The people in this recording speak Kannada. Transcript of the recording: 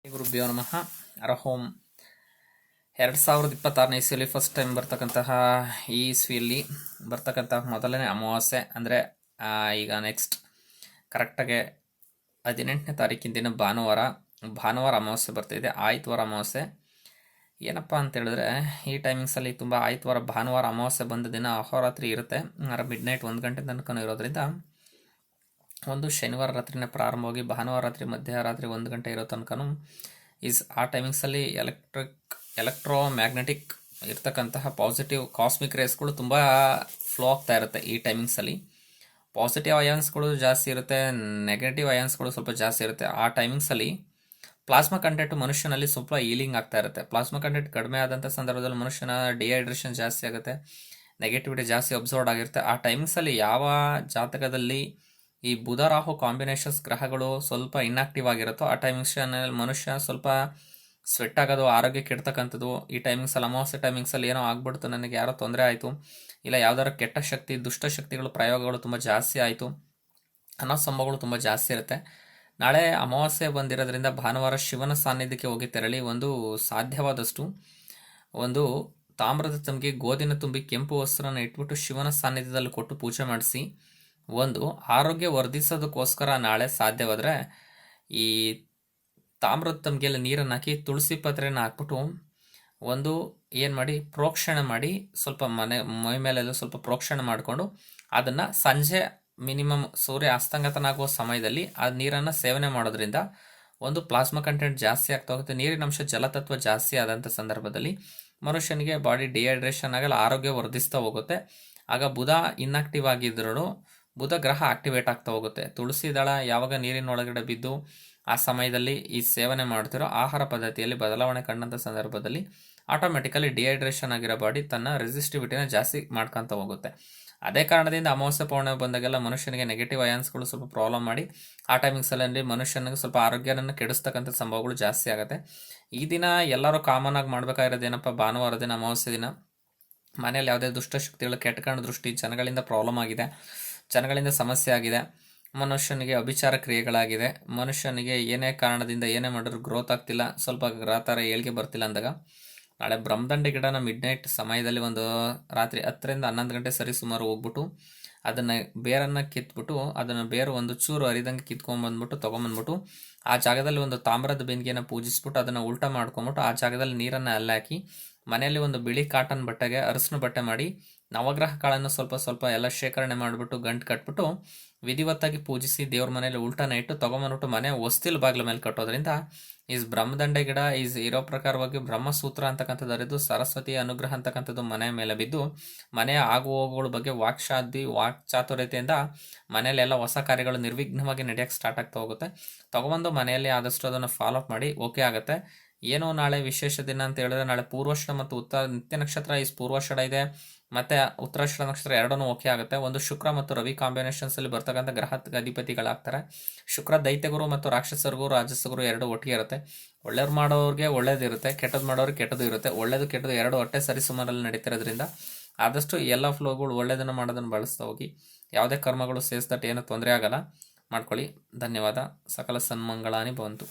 ಗುರುಭ್ಯೋ ನಮಃ. ಅರಹೋಂ. 2026ನೇ ಇಸ್ವಿಯಲ್ಲಿ ಫಸ್ಟ್ ಟೈಮ್ ಬರ್ತಕ್ಕಂತಹ ಈ ಇಸ್ವಿಯಲ್ಲಿ ಬರ್ತಕ್ಕಂತಹ ಮೊದಲನೇ ಅಮಾವಾಸ್ಯೆ ಅಂದರೆ ಈಗ ನೆಕ್ಸ್ಟ್ ಕರೆಕ್ಟಾಗಿ 18ನೇ ತಾರೀಕಿನ ದಿನ ಭಾನುವಾರ ಅಮಾವಾಸ್ಯೆ ಬರ್ತಾಯಿದೆ. ಆಯ್ತವಾರ ಅಮಾವಾಸ್ಯೆ ಏನಪ್ಪ ಅಂತೇಳಿದ್ರೆ ಈ ಟೈಮಿಂಗ್ಸಲ್ಲಿ ತುಂಬ ಭಾನುವಾರ ಅಮಾವಾಸ್ಯೆ ಬಂದ ದಿನ ಅಹೋರಾತ್ರಿ ಇರುತ್ತೆ. ಮಿಡ್ನೈಟ್ 1 ಗಂಟೆ ತನಕ ಇರೋದ್ರಿಂದ ಒಂದು ಶನಿವಾರ ರಾತ್ರಿನೇ ಪ್ರಾರಂಭವಾಗಿ ಭಾನುವಾರ ರಾತ್ರಿ ಮಧ್ಯರಾತ್ರಿ 1 ಗಂಟೆ ಇರೋ ತನಕ ಆ ಟೈಮಿಂಗ್ಸಲ್ಲಿ ಎಲೆಕ್ಟ್ರೋಮ್ಯಾಗ್ನೆಟಿಕ್ ಇರ್ತಕ್ಕಂತಹ ಪಾಸಿಟಿವ್ ಕಾಸ್ಮಿಕ್ ರೇಸ್ಗಳು ತುಂಬ ಫ್ಲೋ ಆಗ್ತಾ ಇರುತ್ತೆ. ಈ ಟೈಮಿಂಗ್ಸಲ್ಲಿ ಪಾಸಿಟಿವ್ ಅಯಾನ್ಸ್ಗಳು ಜಾಸ್ತಿ ಇರುತ್ತೆ, ನೆಗೆಟಿವ್ ಅಯಾನ್ಸ್ಗಳು ಸ್ವಲ್ಪ ಜಾಸ್ತಿ ಇರುತ್ತೆ. ಆ ಟೈಮಿಂಗ್ಸಲ್ಲಿ ಪ್ಲಾಸ್ಮಾ ಕಂಟೆಂಟ್ ಮನುಷ್ಯನಲ್ಲಿ ಸ್ವಲ್ಪ ಹೀಲಿಂಗ್ ಆಗ್ತಾ ಇರುತ್ತೆ. ಪ್ಲಾಸ್ಮಾ ಕಂಟೆಂಟ್ ಕಡಿಮೆ ಆದಂಥ ಸಂದರ್ಭದಲ್ಲಿ ಮನುಷ್ಯನ ಡಿಹೈಡ್ರೇಷನ್ ಜಾಸ್ತಿ ಆಗುತ್ತೆ, ನೆಗೆಟಿವಿಟಿ ಜಾಸ್ತಿ ಅಬ್ಸರ್ವ್ ಆಗಿರುತ್ತೆ. ಆ ಟೈಮಿಂಗ್ಸಲ್ಲಿ ಯಾವ ಜಾತಕದಲ್ಲಿ ಈ ಬುಧ ರಾಹು ಕಾಂಬಿನೇಷನ್ಸ್ ಗ್ರಹಗಳು ಸ್ವಲ್ಪ ಇನ್ಆಕ್ಟಿವ್ ಆಗಿರುತ್ತೋ ಆ ಟೈಮಿಂಗ್ಸಲ್ಲಿ ಮನುಷ್ಯ ಸ್ವಲ್ಪ ಸ್ವೆಟ್ ಆಗೋದು, ಆರೋಗ್ಯ ಕೆಡ್ತಕ್ಕಂಥದ್ದು. ಈ ಟೈಮಿಂಗ್ಸಲ್ಲಿ ಅಮಾವಾಸ್ಯೆ ಟೈಮಿಂಗ್ಸಲ್ಲಿ ಏನೋ ಆಗ್ಬಿಡ್ತು, ನನಗೆ ಯಾರೋ ತೊಂದರೆ ಆಯಿತು, ಇಲ್ಲ ಯಾವ್ದಾರ ಕೆಟ್ಟ ಶಕ್ತಿ ದುಷ್ಟಶಕ್ತಿಗಳು ಪ್ರಯೋಗಗಳು ತುಂಬ ಜಾಸ್ತಿ ಆಯಿತು ಅನ್ನೋ ಸಂಭವಗಳು ತುಂಬ ಜಾಸ್ತಿ ಇರುತ್ತೆ. ನಾಳೆ ಅಮಾವಾಸ್ಯೆ ಬಂದಿರೋದ್ರಿಂದ ಭಾನುವಾರ ಶಿವನ ಸಾನ್ನಿಧ್ಯಕ್ಕೆ ಹೋಗಿ ತೆರಳಿ ಒಂದು ಸಾಧ್ಯವಾದಷ್ಟು ಒಂದು ತಾಮ್ರದ ತಂಬಿಗೆ ಗೋಧಿನ ತುಂಬಿ ಕೆಂಪು ವಸ್ತ್ರನ ಇಟ್ಬಿಟ್ಟು ಶಿವನ ಸಾನ್ನಿಧ್ಯದಲ್ಲಿ ಕೊಟ್ಟು ಪೂಜೆ ಮಾಡಿಸಿ ಒಂದು ಆರೋಗ್ಯ ವರ್ಧಿಸೋದಕ್ಕೋಸ್ಕರ ನಾಳೆ ಸಾಧ್ಯವಾದರೆ ಈ ತಾಮ್ರದ ತಂಬಿಗೆಯಲ್ಲಿ ನೀರನ್ನು ಹಾಕಿ ತುಳಸಿ ಪತ್ರೆನ ಹಾಕ್ಬಿಟ್ಟು ಒಂದು ಏನು ಮಾಡಿ ಪ್ರೋಕ್ಷಣೆ ಮಾಡಿ ಸ್ವಲ್ಪ ಮೈ ಮೇಲೆಲ್ಲ ಸ್ವಲ್ಪ ಪ್ರೋಕ್ಷಣೆ ಮಾಡಿಕೊಂಡು ಅದನ್ನು ಸಂಜೆ ಮಿನಿಮಮ್ ಸೂರ್ಯ ಅಸ್ತಂಗತನಾಗುವ ಸಮಯದಲ್ಲಿ ಆ ನೀರನ್ನು ಸೇವನೆ ಮಾಡೋದ್ರಿಂದ ಒಂದು ಪ್ಲಾಸ್ಮಾ ಕಂಟೆಂಟ್ ಜಾಸ್ತಿ ಆಗ್ತಾ ಹೋಗುತ್ತೆ. ನೀರಿನ ಅಂಶ ಜಲತತ್ವ ಜಾಸ್ತಿ ಆದಂಥ ಸಂದರ್ಭದಲ್ಲಿ ಮನುಷ್ಯನಿಗೆ ಬಾಡಿ ಡಿಹೈಡ್ರೇಷನ್ ಆಗಲ್ಲ, ಆರೋಗ್ಯ ವರ್ಧಿಸ್ತಾ ಹೋಗುತ್ತೆ. ಆಗ ಬುಧ ಇನ್ಆಕ್ಟಿವ್ ಆಗಿದ್ರೂ ಬುಧ ಗ್ರಹ ಆಕ್ಟಿವೇಟ್ ಆಗ್ತಾ ಹೋಗುತ್ತೆ. ತುಳಸಿ ದಳ ಯಾವಾಗ ನೀರಿನೊಳಗಡೆ ಬಿದ್ದು ಆ ಸಮಯದಲ್ಲಿ ಈ ಸೇವನೆ ಮಾಡ್ತಿರೋ ಆಹಾರ ಪದ್ಧತಿಯಲ್ಲಿ ಬದಲಾವಣೆ ಕಂಡಂಥ ಸಂದರ್ಭದಲ್ಲಿ ಆಟೋಮೆಟಿಕಲಿ ಡಿಹೈಡ್ರೇಷನ್ ಆಗಿರೋ ಬಾಡಿ ತನ್ನ ರೆಸಿಸ್ಟಿವಿಟಿನ ಜಾಸ್ತಿ ಮಾಡ್ಕೊತ ಹೋಗುತ್ತೆ. ಅದೇ ಕಾರಣದಿಂದ ಅಮಾವಾಸ್ಯೆ ಪೌರ್ಣಮಿ ಬಂದಾಗೆಲ್ಲ ಮನುಷ್ಯನಿಗೆ ನೆಗೆಟಿವ್ ಅಯಾನ್ಸ್ಗಳು ಸ್ವಲ್ಪ ಪ್ರಾಬ್ಲಮ್ ಮಾಡಿ ಆ ಟೈಮಿಂಗ್ಸಲ್ಲಿ ಮನುಷ್ಯನಿಗೆ ಸ್ವಲ್ಪ ಆರೋಗ್ಯನ ಕೆಡಿಸ್ತಕ್ಕಂಥ ಸಂಭವಗಳು ಜಾಸ್ತಿ ಆಗುತ್ತೆ. ಈ ದಿನ ಎಲ್ಲರೂ ಕಾಮನ್ ಆಗಿ ಮಾಡಬೇಕಾಗಿರೋದೇನಪ್ಪ, ಭಾನುವಾರ ದಿನ ಅಮಾವಾಸ್ಯೆ ದಿನ ಮನೇಲಿ ಯಾವುದೇ ದುಷ್ಟಶಕ್ತಿಗಳು ಕೆಟ್ಟಕಂಡು ದೃಷ್ಟಿ, ಜನಗಳಿಂದ ಪ್ರಾಬ್ಲಮ್ ಆಗಿದೆ, ಜನಗಳಿಂದ ಸಮಸ್ಯೆ ಆಗಿದೆ, ಮನುಷ್ಯನಿಗೆ ಅಭಿಚಾರ ಕ್ರಿಯೆಗಳಾಗಿದೆ, ಮನುಷ್ಯನಿಗೆ ಏನೇ ಕಾರಣದಿಂದ ಏನೇ ಮಾಡಿದ್ರು ಗ್ರೋತ್ ಆಗ್ತಿಲ್ಲ, ಸ್ವಲ್ಪ ಗ್ರಾತಾರ ಏಳಿಗೆ ಬರ್ತಿಲ್ಲ ಅಂದಾಗ ನಾಳೆ ಬ್ರಹ್ಮದಂಡಿ ಗಿಡನ ಮಿಡ್ನೈಟ್ ಸಮಯದಲ್ಲಿ ಒಂದು ರಾತ್ರಿ 10ರಿಂದ 11 ಗಂಟೆ ಸರಿ ಸುಮಾರು ಹೋಗ್ಬಿಟ್ಟು ಅದನ್ನು ಬೇರನ್ನು ಕಿತ್ಬಿಟ್ಟು ಅದನ್ನು ಬೇರು ಒಂದು ಚೂರು ಅರಿದಂಗೆ ಕಿತ್ಕೊಂಡ್ಬಂದ್ಬಿಟ್ಟು ತೊಗೊಂಬಂದ್ಬಿಟ್ಟು ಆ ಜಾಗದಲ್ಲಿ ಒಂದು ತಾಮ್ರದ ಬೆಂಕಿಯನ್ನು ಪೂಜಿಸ್ಬಿಟ್ಟು ಅದನ್ನು ಉಲ್ಟಾ ಮಾಡ್ಕೊಂಬಿಟ್ಟು ಆ ಜಾಗದಲ್ಲಿ ನೀರನ್ನು ಅಲ್ಲಾಕಿ ಮನೆಯಲ್ಲಿ ಒಂದು ಬಿಳಿ ಕಾಟನ್ ಬಟ್ಟೆಗೆ ಅರಸಿನ ಬಟ್ಟೆ ಮಾಡಿ ನವಗ್ರಹ ಕಾಳನ್ನು ಸ್ವಲ್ಪ ಸ್ವಲ್ಪ ಎಲ್ಲ ಶೇಖರಣೆ ಮಾಡಿಬಿಟ್ಟು ಗಂಟು ಕಟ್ಬಿಟ್ಟು ವಿಧಿವತ್ತಾಗಿ ಪೂಜಿಸಿ ದೇವ್ರ ಮನೇಲಿ ಉಲ್ಟಾನ ಇಟ್ಟು ತೊಗೊಂಬಂದ್ಬಿಟ್ಟು ಮನೆ ಹೊಸ್ತಿಲ್ ಬಾಗಿಲ ಮೇಲೆ ಕಟ್ಟೋದ್ರಿಂದ ಬ್ರಹ್ಮದಂಡೆ ಗಿಡ ಇರೋ ಪ್ರಕಾರವಾಗಿ ಬ್ರಹ್ಮಸೂತ್ರ ಅಂತಕ್ಕಂಥದ್ದು ಅರಿದು ಸರಸ್ವತಿಯ ಅನುಗ್ರಹ ಅಂತಕ್ಕಂಥದ್ದು ಮನೆ ಮೇಲೆ ಬಿದ್ದು ಮನೆಯ ಆಗು ಹೋಗುಗಳ ಬಗ್ಗೆ ವಾಕ್ಚಾತುರ್ಯತೆಯಿಂದ ಮನೆಯಲ್ಲೆಲ್ಲ ಹೊಸ ಕಾರ್ಯಗಳು ನಿರ್ವಿಘ್ನವಾಗಿ ನಡೆಯೋಕ್ಕೆ ಸ್ಟಾರ್ಟ್ ಆಗ್ತಾ ಹೋಗುತ್ತೆ. ತೊಗೊಂಬಂದು ಮನೆಯಲ್ಲಿ ಆದಷ್ಟು ಅದನ್ನು ಫಾಲೋ ಅಪ್ ಮಾಡಿ ಓಕೆ ಆಗುತ್ತೆ. ಏನೋ ನಾಳೆ ವಿಶೇಷ ದಿನ ಅಂತ ಹೇಳಿದ್ರೆ ನಾಳೆ ಪೂರ್ವಾಷಾಢ ಮತ್ತು ನಿತ್ಯ ನಕ್ಷತ್ರ ಪೂರ್ವಾಷಾಢ ಇದೆ, ಮತ್ತು ಉತ್ತರಾಷಾಢ ನಕ್ಷತ್ರ ಎರಡೂ ಓಕೆ ಆಗುತ್ತೆ. ಒಂದು ಶುಕ್ರ ಮತ್ತು ರವಿ ಕಾಂಬಿನೇಷನ್ಸಲ್ಲಿ ಬರ್ತಕ್ಕಂಥ ಗ್ರಹ ಅಧಿಪತಿಗಳಾಗ್ತಾರೆ. ಶುಕ್ರ ದೈತ್ಯಗುರು ಮತ್ತು ರಾಕ್ಷಸರಿಗೂ ರಾಜಸಗುರು ಎರಡು ಒಟ್ಟಿಗೆ ಇರುತ್ತೆ. ಒಳ್ಳೇದು ಮಾಡೋರಿಗೆ ಒಳ್ಳೇದಿರುತ್ತೆ, ಕೆಟ್ಟದ್ದು ಮಾಡೋರಿಗೆ ಕೆಟ್ಟದ್ದು ಇರುತ್ತೆ. ಒಳ್ಳೇದು ಕೆಟ್ಟದ್ದು ಎರಡು ಹೊಟ್ಟೆ ಸರಿ ಸುಮಾರಲ್ಲಿ ನಡೀತಿರೋದ್ರಿಂದ ಆದಷ್ಟು ಎಲ್ಲ ಫ್ಲೋಗಳು ಒಳ್ಳೆಯದನ್ನು ಮಾಡೋದನ್ನು ಬಳಸ್ತಾ ಹೋಗಿ. ಯಾವುದೇ ಕರ್ಮಗಳು ಸೇರಿಸ್ದಟ್ಟು ಏನೂ ತೊಂದರೆ ಆಗಲ್ಲ, ಮಾಡ್ಕೊಳ್ಳಿ. ಧನ್ಯವಾದ. ಸಕಲ ಸನ್ಮಂಗಳಾನಿ ಭವಂತು.